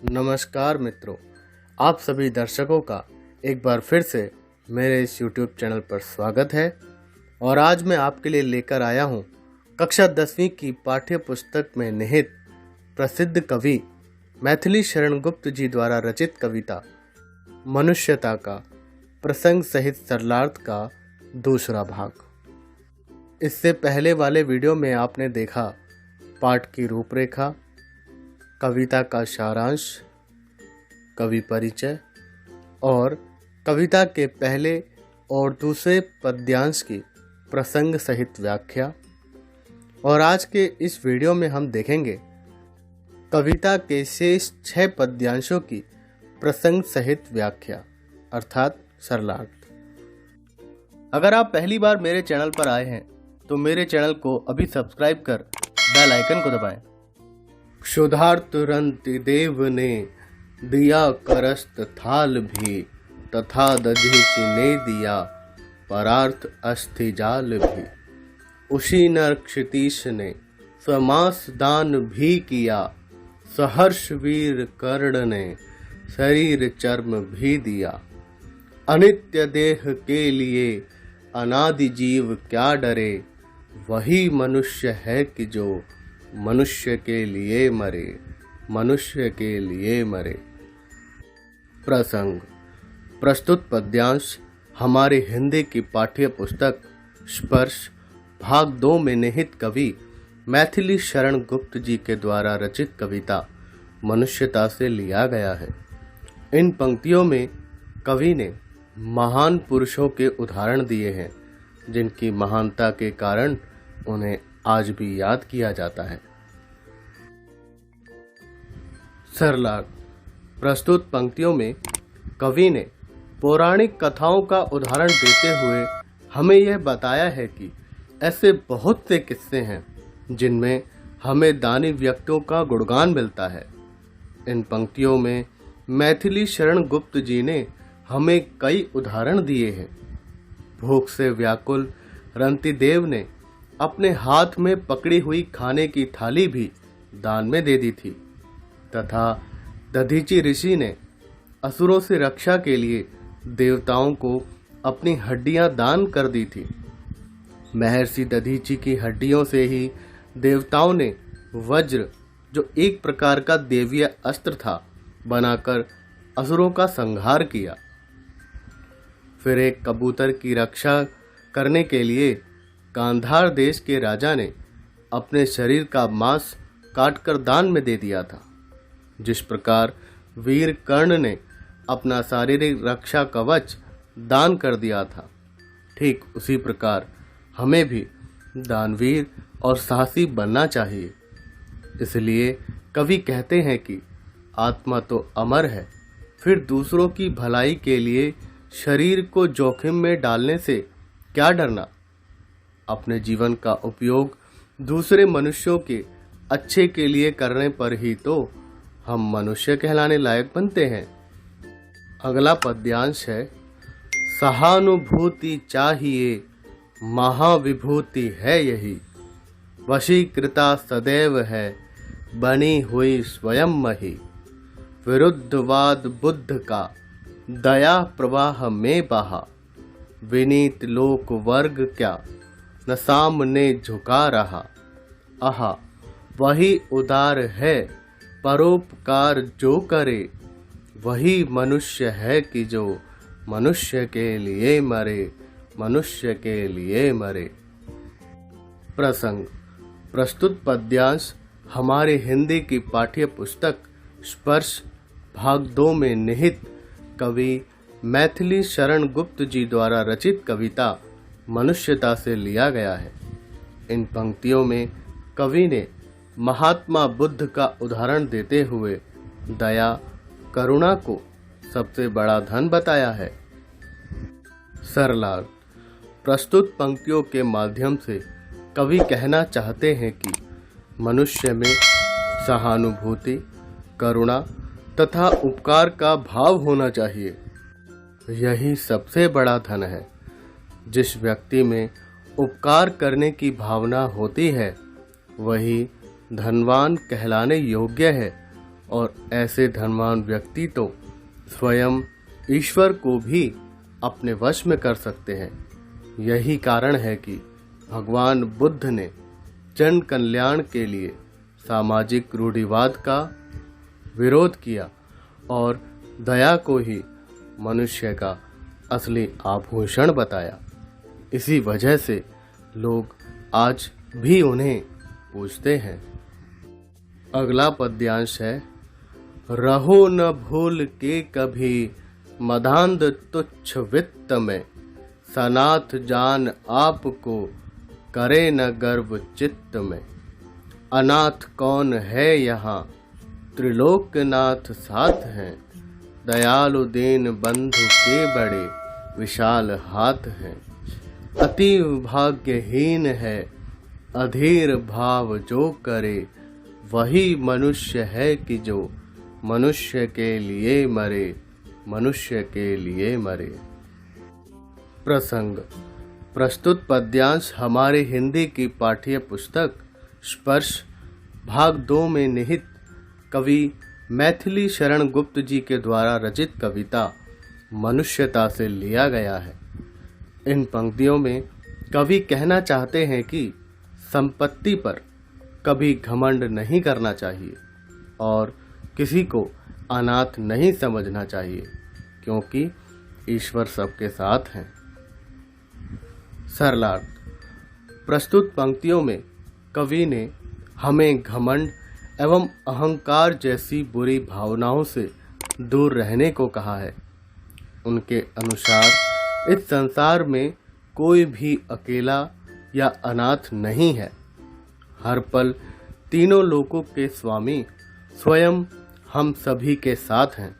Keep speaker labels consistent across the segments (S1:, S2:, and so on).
S1: नमस्कार मित्रों, आप सभी दर्शकों का एक बार फिर से मेरे इस YouTube चैनल पर स्वागत है। और आज मैं आपके लिए लेकर आया हूँ कक्षा 10वीं की पाठ्य पुस्तक में निहित प्रसिद्ध कवि मैथिली शरण गुप्त जी द्वारा रचित कविता मनुष्यता का प्रसंग सहित सरलार्थ का दूसरा भाग। इससे पहले वाले वीडियो में आपने देखा पाठ की रूपरेखा, कविता का सारांश, कवि परिचय और कविता के पहले और दूसरे पद्यांश की प्रसंग सहित व्याख्या। और आज के इस वीडियो में हम देखेंगे कविता के शेष 6 पद्यांशों की प्रसंग सहित व्याख्या अर्थात सरलार्थ। अगर आप पहली बार मेरे चैनल पर आए हैं तो मेरे चैनल को अभी सब्सक्राइब कर बेल आइकन को दबाएं। क्षुधार्त देव ने दिया करस्त थाल भी, तथा दधीचि ने दिया परार्थ अस्थि जाल भी। उसी नर क्षितीश ने स्वमास दान भी किया, सहर्ष वीर कर्ण ने शरीर चर्म भी दिया। अनित्य देह के लिए अनादि जीव क्या डरे, वही मनुष्य है कि जो मनुष्य के लिए मरे, मनुष्य के लिए मरे। प्रसंग। प्रस्तुत पद्यांश हमारे हिंदी की पाठ्य पुस्तक स्पर्श भाग 2 में निहित कवि मैथिली शरण गुप्त जी के द्वारा रचित कविता मनुष्यता से लिया गया है। इन पंक्तियों में कवि ने महान पुरुषों के उदाहरण दिए हैं, जिनकी महानता के कारण उन्हें आज भी याद किया जाता है। सरलार्थ। प्रस्तुत पंक्तियों में कवि ने पौराणिक कथाओं का उदाहरण देते हुए हमें यह बताया है कि ऐसे बहुत से किस्से हैं जिनमें हमें दानी व्यक्तियों का गुणगान मिलता है। इन पंक्तियों में मैथिली शरण गुप्त जी ने हमें कई उदाहरण दिए हैं। भूख से व्याकुल रंतिदेव ने अपने हाथ में पकड़ी हुई खाने की थाली भी दान में दे दी थी, तथा दधीचि ऋषि ने असुरों से रक्षा के लिए देवताओं को अपनी हड्डियां दान कर दी थी। महर्षि दधीचि की हड्डियों से ही देवताओं ने वज्र, जो एक प्रकार का देवीय अस्त्र था, बनाकर असुरों का संहार किया। फिर एक कबूतर की रक्षा करने के लिए गांधार देश के राजा ने अपने शरीर का मांस काटकर दान में दे दिया था। जिस प्रकार वीर कर्ण ने अपना शारीरिक रक्षा कवच दान कर दिया था, ठीक उसी प्रकार हमें भी दानवीर और साहसी बनना चाहिए। इसलिए कवि कहते हैं कि आत्मा तो अमर है, फिर दूसरों की भलाई के लिए शरीर को जोखिम में डालने से क्या डरना। अपने जीवन का उपयोग दूसरे मनुष्यों के अच्छे के लिए करने पर ही तो हम मनुष्य कहलाने लायक बनते हैं। अगला पद्यांश है, सहानुभूति चाहिए महाविभूति है यही, वशीकृता सदैव है बनी हुई स्वयं मही। विरुद्धवाद बुद्ध का दया प्रवाह में बहा, विनीत लोक वर्ग क्या न सामने झुका रहा। आहा वही उदार है परोपकार जो करे, वही मनुष्य है कि जो मनुष्य के लिए मरे, मनुष्य के लिए मरे। प्रसंग। प्रस्तुत पद्यांश हमारे हिंदी की पाठ्य पुस्तक स्पर्श भाग 2 में निहित कवि मैथिली शरण गुप्त जी द्वारा रचित कविता मनुष्यता से लिया गया है। इन पंक्तियों में कवि ने महात्मा बुद्ध का उदाहरण देते हुए दया, करुणा को सबसे बड़ा धन बताया है। सरलार्थ। प्रस्तुत पंक्तियों के माध्यम से कवि कहना चाहते हैं कि मनुष्य में सहानुभूति, करुणा तथा उपकार का भाव होना चाहिए। यही सबसे बड़ा धन है। जिस व्यक्ति में उपकार करने की भावना होती है, वही धनवान कहलाने योग्य है और ऐसे धनवान व्यक्ति तो स्वयं ईश्वर को भी अपने वश में कर सकते हैं। यही कारण है कि भगवान बुद्ध ने जन कल्याण के लिए सामाजिक रूढ़िवाद का विरोध किया और दया को ही मनुष्य का असली आभूषण बताया। इसी वजह से लोग आज भी उन्हें पूजते हैं। अगला पद्यांश है, रहो न भूल के कभी मदांध तुच्छ वित्त में, सनाथ जान आपको करे न गर्व चित्त में। अनाथ कौन है यहाँ त्रिलोकनाथ साथ हैं, दयालु दीन बंधु के बड़े विशाल हाथ हैं। अति भाग्यहीन है अधीर भाव जो करे, वही मनुष्य है कि जो मनुष्य के लिए मरे, मनुष्य के लिए मरे। प्रसंग। प्रस्तुत पद्यांश हमारे हिंदी की पाठ्य पुस्तक स्पर्श भाग 2 में निहित कवि मैथिली शरण गुप्त जी के द्वारा रचित कविता मनुष्यता से लिया गया है। इन पंक्तियों में कवि कहना चाहते हैं कि संपत्ति पर कभी घमंड नहीं करना चाहिए और किसी को अनाथ नहीं समझना चाहिए, क्योंकि ईश्वर सबके साथ हैं। सरलार्थ। प्रस्तुत पंक्तियों में कवि ने हमें घमंड एवं अहंकार जैसी बुरी भावनाओं से दूर रहने को कहा है। उनके अनुसार इस संसार में कोई भी अकेला या अनाथ नहीं है। हर पल तीनों लोकों के स्वामी स्वयं हम सभी के साथ हैं।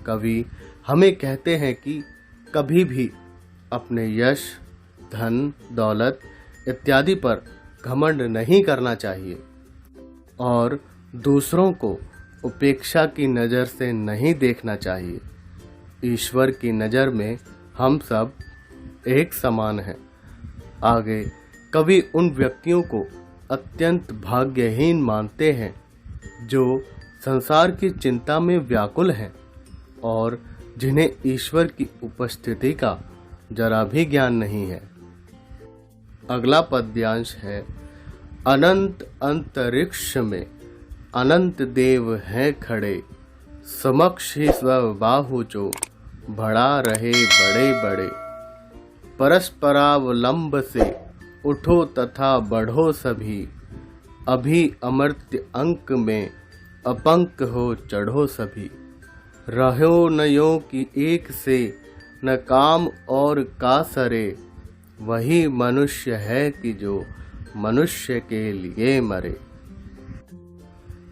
S1: कवि हमें कहते हैं कि कभी भी अपने यश, धन, दौलत इत्यादि पर घमंड नहीं करना चाहिए और दूसरों को उपेक्षा की नज़र से नहीं देखना चाहिए। ईश्वर की नज़र में हम सब एक समान हैं। आगे कवि उन व्यक्तियों को अत्यंत भाग्यहीन मानते हैं जो संसार की चिंता में व्याकुल हैं और जिन्हें ईश्वर की उपस्थिति का जरा भी ज्ञान नहीं है। अगला पद्यांश है, अनंत अंतरिक्ष में अनंत देव हैं खड़े, समक्ष ही स्वबाहु जो बढ़ा रहे बड़े बड़े। परस्परावलंब से उठो तथा बढ़ो सभी, अभी अमर्त्य अंक में अपंक हो चढ़ो सभी। रहो न यो की एक से न काम और का सरे, वही मनुष्य है कि जो मनुष्य के लिए मरे।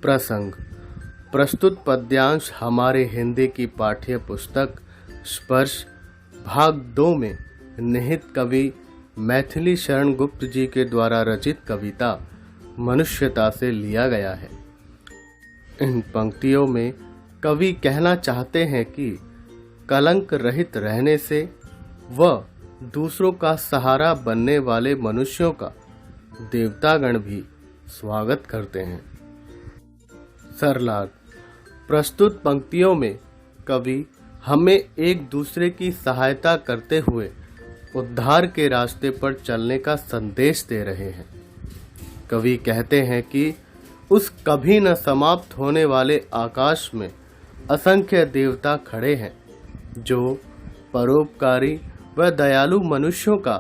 S1: प्रसंग। प्रस्तुत पद्यांश हमारे हिंदी की पाठ्य पुस्तक स्पर्श भाग 2 में निहित कवि मैथिली शरण गुप्त जी के द्वारा रचित कविता मनुष्यता से लिया गया है। इन पंक्तियों में कवि कहना चाहते हैं कि कलंक रहित रहने से व दूसरों का सहारा बनने वाले मनुष्यों का देवतागण भी स्वागत करते हैं। सरलार्थ। प्रस्तुत पंक्तियों में कवि हमें एक दूसरे की सहायता करते हुए उद्धार के रास्ते पर चलने का संदेश दे रहे हैं। कवि कहते हैं कि उस कभी न समाप्त होने वाले आकाश में असंख्य देवता खड़े हैं जो परोपकारी व दयालु मनुष्यों का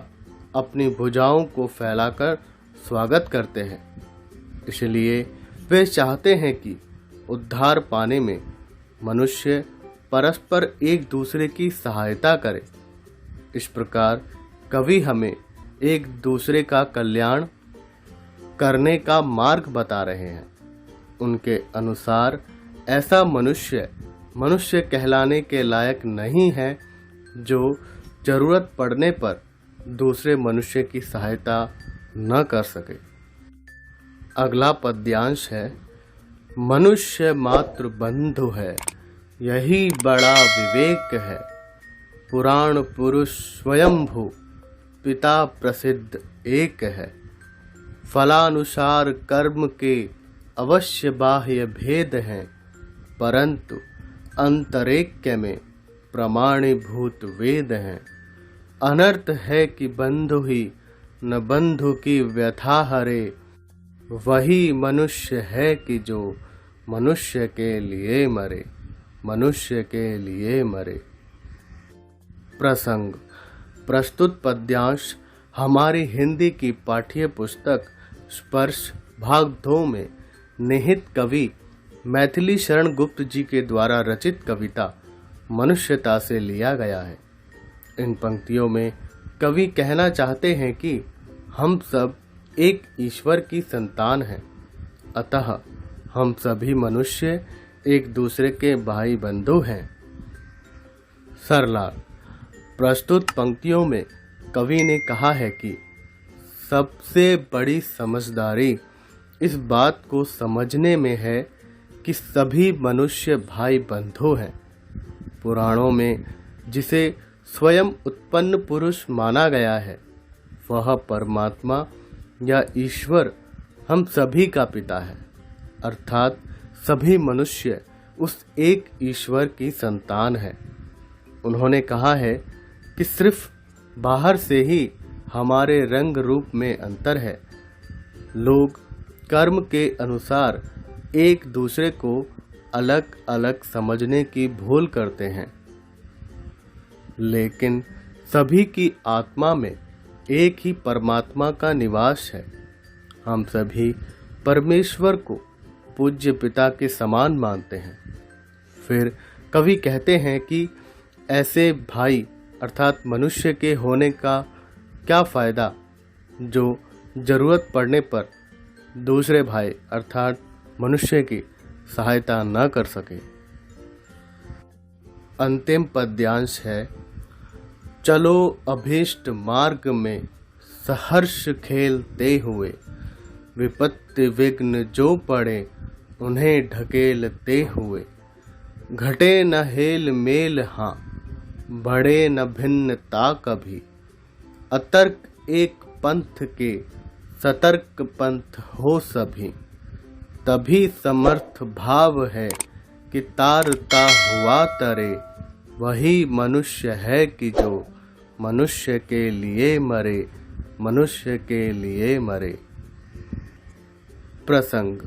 S1: अपनी भुजाओं को फैलाकर स्वागत करते हैं। इसलिए वे चाहते हैं कि उद्धार पाने में मनुष्य परस्पर एक दूसरे की सहायता करे। इस प्रकार कवि हमें एक दूसरे का कल्याण करने का मार्ग बता रहे हैं। उनके अनुसार ऐसा मनुष्य कहलाने के लायक नहीं है जो जरूरत पड़ने पर दूसरे मनुष्य की सहायता न कर सके। अगला पद्यांश है, मनुष्य मातृ बंधु है, यही बड़ा विवेक है। पुराण पुरुष स्वयंभू, पिता प्रसिद्ध एक है। फलानुसार कर्म के अवश्य बाह्य भेद हैं, परंतु अंतरेक्य में प्रमाणीभूत वेद हैं। अनर्थ है कि बंधु ही न बंधु की व्यथा हरे, वही मनुष्य है कि जो मनुष्य के लिए मरे, मनुष्य के लिए मरे। प्रसंग। प्रस्तुत पद्यांश हमारी हिंदी की पाठ्य पुस्तक स्पर्श भाग 2 में निहित कवि मैथिली शरण गुप्त जी के द्वारा रचित कविता मनुष्यता से लिया गया है। इन पंक्तियों में कवि कहना चाहते हैं कि हम सब एक ईश्वर की संतान हैं, अतः हम सभी मनुष्य एक दूसरे के भाई बंधु हैं। सरलार्थ। प्रस्तुत पंक्तियों में कवि ने कहा है कि सबसे बड़ी समझदारी इस बात को समझने में है कि सभी मनुष्य भाई बंधु हैं। पुराणों में जिसे स्वयं उत्पन्न पुरुष माना गया है, वह परमात्मा या ईश्वर हम सभी का पिता है, अर्थात सभी मनुष्य उस एक ईश्वर की संतान है। उन्होंने कहा है कि सिर्फ बाहर से ही हमारे रंग रूप में अंतर है। लोग कर्म के अनुसार एक दूसरे को अलग अलग समझने की भूल करते हैं, लेकिन सभी की आत्मा में एक ही परमात्मा का निवास है। हम सभी परमेश्वर को पूज्य पिता के समान मानते हैं। फिर कवि कहते हैं कि ऐसे भाई अर्थात मनुष्य के होने का क्या फायदा जो जरूरत पड़ने पर दूसरे भाई अर्थात मनुष्य की सहायता न कर सके। अंतिम पद्यांश है, चलो अभीष्ट मार्ग में सहर्ष खेलते हुए, विपत्ति विघ्न जो पड़े उन्हें ढकेलते हुए, घटे न हेल मेल हाँ, बढ़े न भिन्नता कभी, अतर्क एक पंथ के सतर्क पंथ हो सभी, तभी समर्थ भाव है कि तारता हुआ तरे, वही मनुष्य है कि जो मनुष्य के लिए मरे, मनुष्य के लिए मरे। प्रसंग।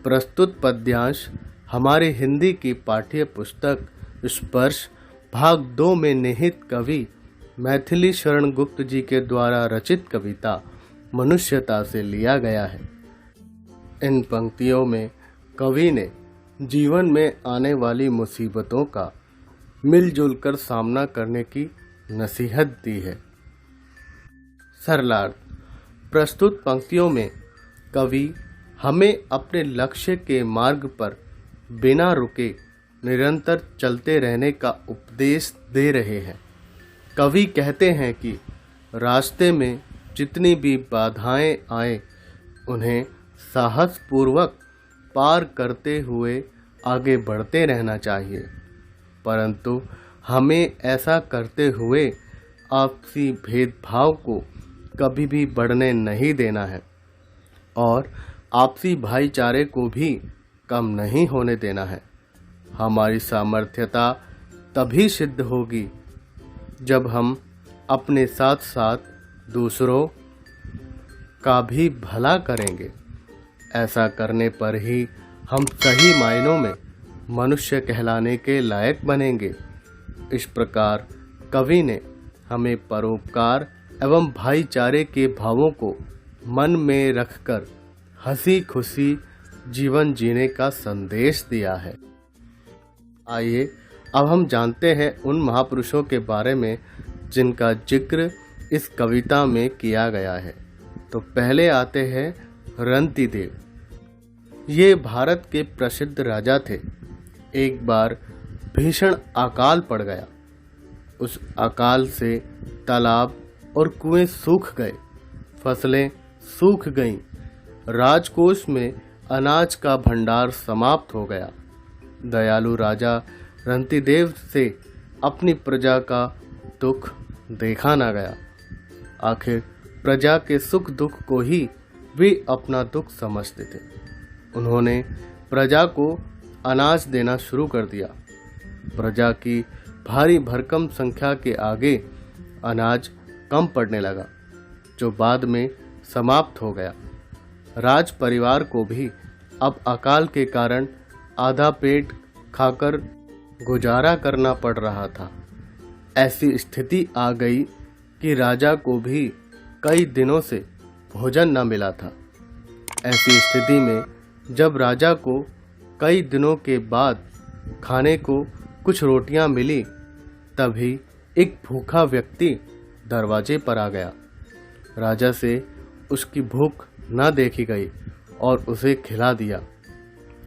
S1: प्रस्तुत पद्यांश हमारे हिंदी की पाठ्य पुस्तक स्पर्श भाग 2 में निहित कवि मैथिली शरण गुप्त जी के द्वारा रचित कविता मनुष्यता से लिया गया है। इन पंक्तियों में कवि ने जीवन में आने वाली मुसीबतों का मिलजुल कर सामना करने की नसीहत दी है। सरलार्थ। प्रस्तुत पंक्तियों में कवि हमें अपने लक्ष्य के मार्ग पर बिना रुके निरंतर चलते रहने का उपदेश दे रहे हैं। कवि कहते हैं कि रास्ते में जितनी भी बाधाएं आए उन्हें साहस पूर्वक पार करते हुए आगे बढ़ते रहना चाहिए, परंतु हमें ऐसा करते हुए आपसी भेदभाव को कभी भी बढ़ने नहीं देना है और आपसी भाईचारे को भी कम नहीं होने देना है। हमारी सामर्थ्यता तभी सिद्ध होगी जब हम अपने साथ साथ दूसरों का भी भला करेंगे। ऐसा करने पर ही हम सही मायनों में मनुष्य कहलाने के लायक बनेंगे। इस प्रकार कवि ने हमें परोपकार एवं भाईचारे के भावों को मन में रखकर हंसी खुशी जीवन जीने का संदेश दिया है। आइए अब हम जानते हैं उन महापुरुषों के बारे में जिनका जिक्र इस कविता में किया गया है। तो पहले आते हैं रंतिदेव। ये भारत के प्रसिद्ध राजा थे। एक बार भीषण अकाल पड़ गया। उस अकाल से तालाब और कुएं सूख गए, फसलें सूख गईं, राजकोष में अनाज का भंडार समाप्त हो गया। दयालु राजा रंतिदेव से अपनी प्रजा का दुख देखा न गया। आखिर प्रजा के सुख दुख को ही वे अपना दुख समझते थे। उन्होंने प्रजा को अनाज देना शुरू कर दिया। प्रजा की भारी भरकम संख्या के आगे अनाज कम पड़ने लगा, जो बाद में समाप्त हो गया। राज परिवार को भी अब अकाल के कारण आधा पेट खाकर गुजारा करना पड़ रहा था। ऐसी स्थिति आ गई कि राजा को भी कई दिनों से भोजन न मिला था। ऐसी स्थिति में जब राजा को कई दिनों के बाद खाने को कुछ रोटियां मिली, तभी एक भूखा व्यक्ति दरवाजे पर आ गया। राजा से उसकी भूख न देखी गई और उसे खिला दिया।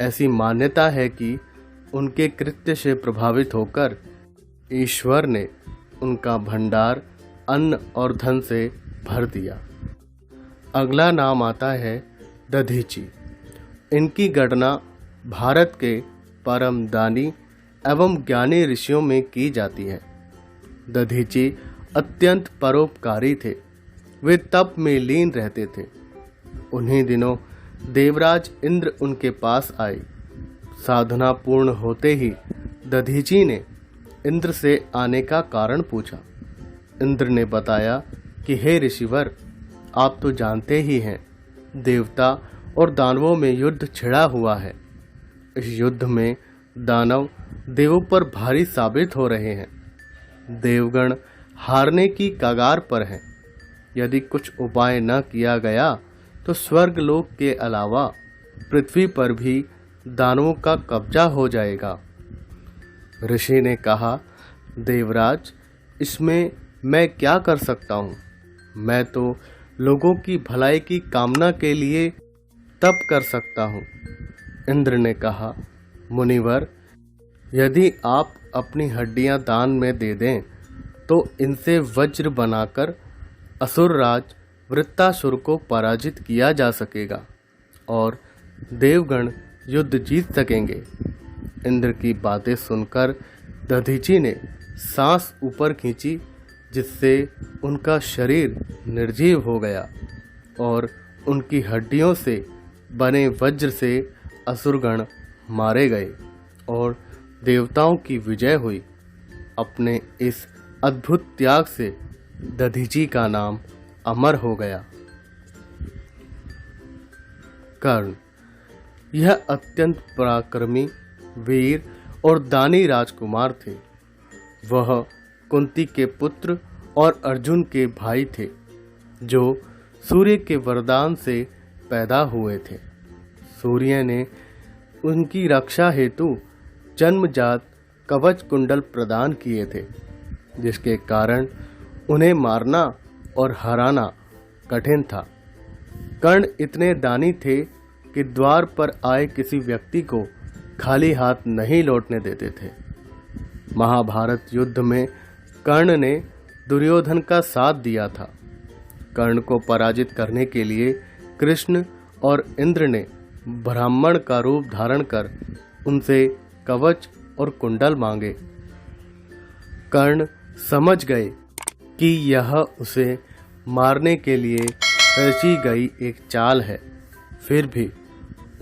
S1: ऐसी मान्यता है कि उनके कृत्य से प्रभावित होकर ईश्वर ने उनका भंडार अन्न और धन से भर दिया। अगला नाम आता है दधीची। इनकी गणना भारत के परम दानी एवं ज्ञानी ऋषियों में की जाती है। दधीची अत्यंत परोपकारी थे। वे तप में लीन रहते थे। उन्हीं दिनों देवराज इंद्र उनके पास आए। साधना पूर्ण होते ही दधीची ने इंद्र से आने का कारण पूछा। इंद्र ने बताया कि हे ऋषिवर, आप तो जानते ही हैं, देवता और दानवों में युद्ध छिड़ा हुआ है। इस युद्ध में दानव देवों पर भारी साबित हो रहे हैं। देवगण हारने की कगार पर हैं। यदि कुछ उपाय न किया गया तो स्वर्गलोक के अलावा पृथ्वी पर भी दानवों का कब्जा हो जाएगा। ऋषि ने कहा, देवराज, इसमें मैं क्या कर सकता हूँ? मैं तो लोगों की भलाई की कामना के लिए तप कर सकता हूँ। इंद्र ने कहा, मुनिवर, यदि आप अपनी हड्डियाँ दान में दे दें तो इनसे वज्र बनाकर असुरराज वृत्तासुर को पराजित किया जा सकेगा और देवगण युद्ध जीत सकेंगे। इंद्र की बातें सुनकर दधीची ने सांस ऊपर खींची, जिससे उनका शरीर निर्जीव हो गया और उनकी हड्डियों से बने वज्र से असुरगण मारे गए और देवताओं की विजय हुई। अपने इस अद्भुत त्याग से दधीची का नाम अमर हो गया। कर्ण, यह अत्यंत पराक्रमी, वीर और दानी राजकुमार थे। वह कुंती के पुत्र और अर्जुन के भाई थे, जो सूर्य के वरदान से पैदा हुए थे। सूर्य ने उनकी रक्षा हेतु जन्मजात कवच कुंडल प्रदान किए थे, जिसके कारण उन्हें मारना और हराना कठिन था। कर्ण इतने दानी थे कि द्वार पर आए किसी व्यक्ति को खाली हाथ नहीं लौटने देते थे। महाभारत युद्ध में कर्ण ने दुर्योधन का साथ दिया था। कर्ण को पराजित करने के लिए कृष्ण और इंद्र ने ब्राह्मण का रूप धारण कर उनसे कवच और कुंडल मांगे। कर्ण समझ गए कि यह उसे मारने के लिए रची गई एक चाल है। फिर भी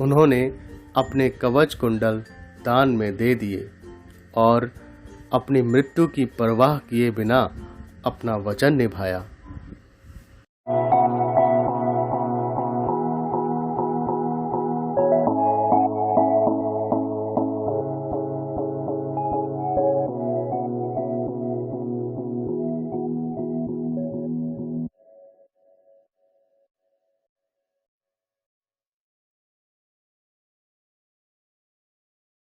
S1: उन्होंने अपने कवच कुंडल दान में दे दिए और अपनी मृत्यु की परवाह किए बिना अपना वचन निभाया।